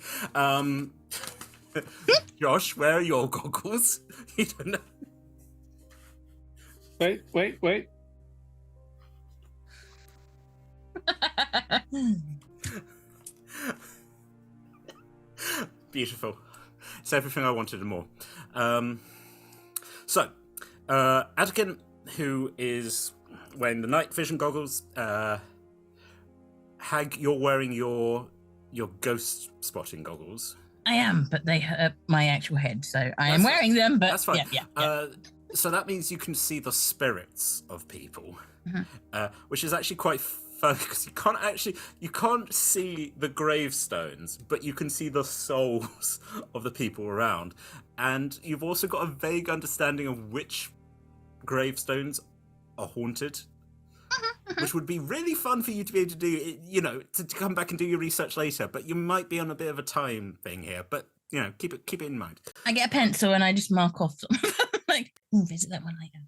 Josh, where are your goggles? You don't know. Wait. Beautiful. It's everything I wanted and more. So, Adakin, who is wearing the night vision goggles, Hag, you're wearing your ghost spotting goggles. I am, but they hurt my actual head, so I am That's wearing them, but That's fine. Yeah. So that means you can see the spirits of people, Mhm. which is actually quite fun because you can't see the gravestones, but you can see the souls of the people around, and you've also got a vague understanding of which gravestones are haunted. Which would be really fun for you to be able to do, to come back and do your research later. But you might be on a bit of a time thing here. But keep it in mind. I get a pencil and I just mark off them. Like, visit that one later.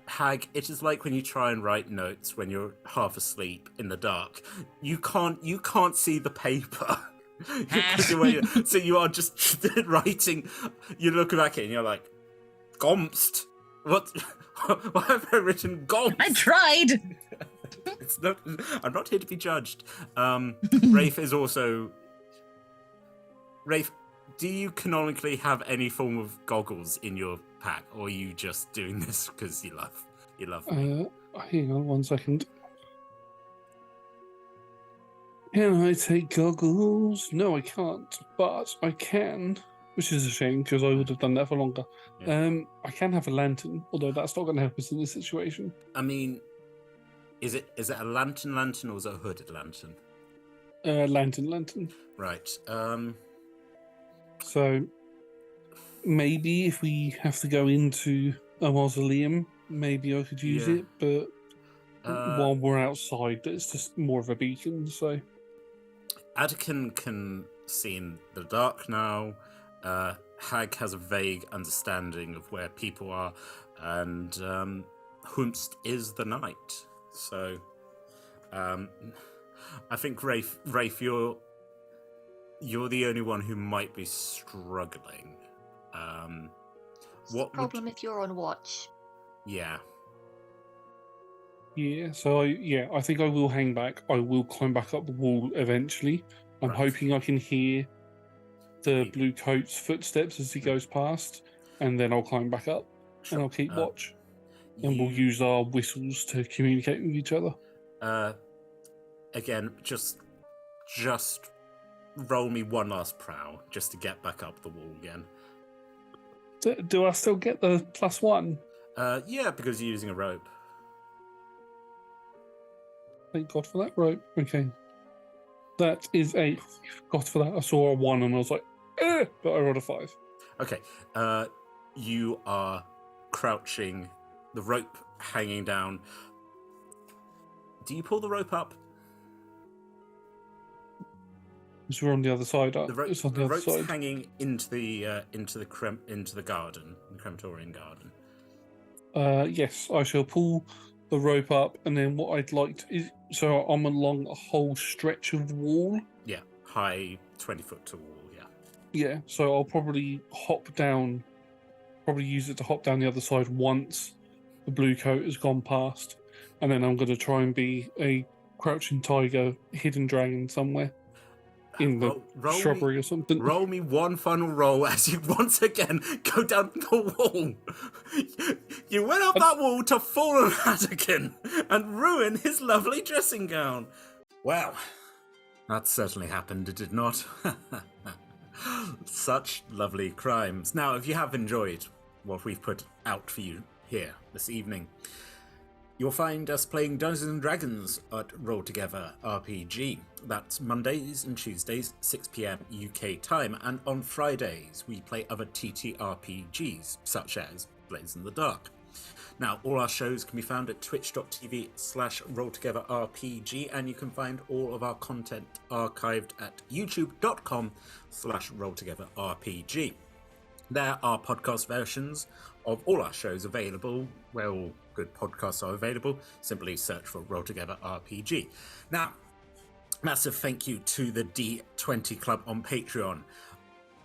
Hag, it is like when you try and write notes when you're half asleep in the dark. You can't see the paper. So you are just writing. You look back at it and you're like, Gomst. What? Why have I written Gomst? I tried. It's not. I'm not here to be judged. Rafe is also. Rafe, do you canonically have any form of goggles in your pack, or are you just doing this because you love me? Hang on 1 second. Can I take goggles? No, I can't, but I can. Which is a shame because I would have done that for longer. Yeah. I can have a lantern, although that's not going to help us in this situation. I mean, is it a lantern or is it a hooded lantern? Lantern. Right. So maybe if we have to go into a mausoleum, maybe I could use Yeah. it. But while we're outside, it's just more of a beacon. So Adakin can see in the dark now. Hag has a vague understanding of where people are, and Humst is the night. So, I think Rafe, you're the only one who might be struggling. What's the problem if you're on watch? Yeah. Yeah, so I think I will hang back. I will climb back up the wall eventually. I'm Right. hoping I can hear the Yeah. blue coat's footsteps as he goes past, and then I'll climb back up and I'll keep watch. And we'll use our whistles to communicate with each other. Again, just roll me one last prowl just to get back up the wall again. Do I still get the +1? Yeah, because you're using a rope. Thank God for that rope. Okay. That is a... God for that. I saw a 1 and I was like, but I rolled a 5. Okay. You are crouching, the rope hanging down. Do you pull the rope up? Because we're on the other side. The It's on the other rope's side. hanging into the garden, the crematorium garden. Yes, I shall pull the rope up, and then what I'd like to is... So I'm along a whole stretch of wall. Yeah, high 20-foot to wall, yeah. Yeah, so I'll probably hop down, probably use it to hop down the other side once the blue coat has gone past, and then I'm going to try and be a crouching tiger, hidden dragon somewhere in the shrubbery or something. Roll me one final roll as you once again go down the wall. You went up that wall to fall on Anakin and ruin his lovely dressing gown. Well, that certainly happened, did it not? Such lovely crimes. Now, if you have enjoyed what we've put out for you here this evening, you'll find us playing Dungeons & Dragons at Roll Together RPG. That's Mondays and Tuesdays, 6 PM UK time, and on Fridays we play other TTRPGs, such as Blades in the Dark. Now, all our shows can be found at twitch.tv/rolltogetherrpg, and you can find all of our content archived at youtube.com/rolltogetherrpg. There are podcast versions of all our shows available, where all good podcasts are available. Simply search for Roll Together RPG. Now, massive thank you to the D20 Club on Patreon.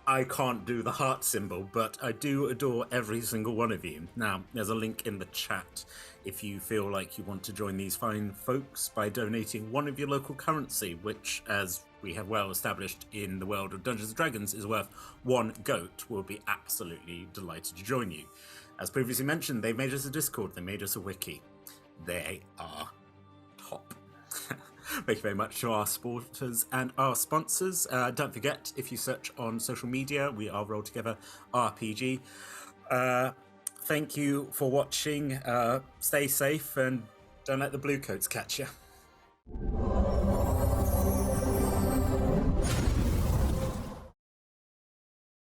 I can't do the heart symbol, but I do adore every single one of you. Now, there's a link in the chat if you feel like you want to join these fine folks by donating one of your local currency, which, as we have well established in the world of Dungeons & Dragons, is worth 1 goat. We'll be absolutely delighted to join you. As previously mentioned, they made us a Discord, they made us a wiki. They are top. Thank you very much to our supporters and our sponsors. Don't forget, if you search on social media, we are Roll Together RPG. Thank you for watching. Stay safe and don't let the blue coats catch you.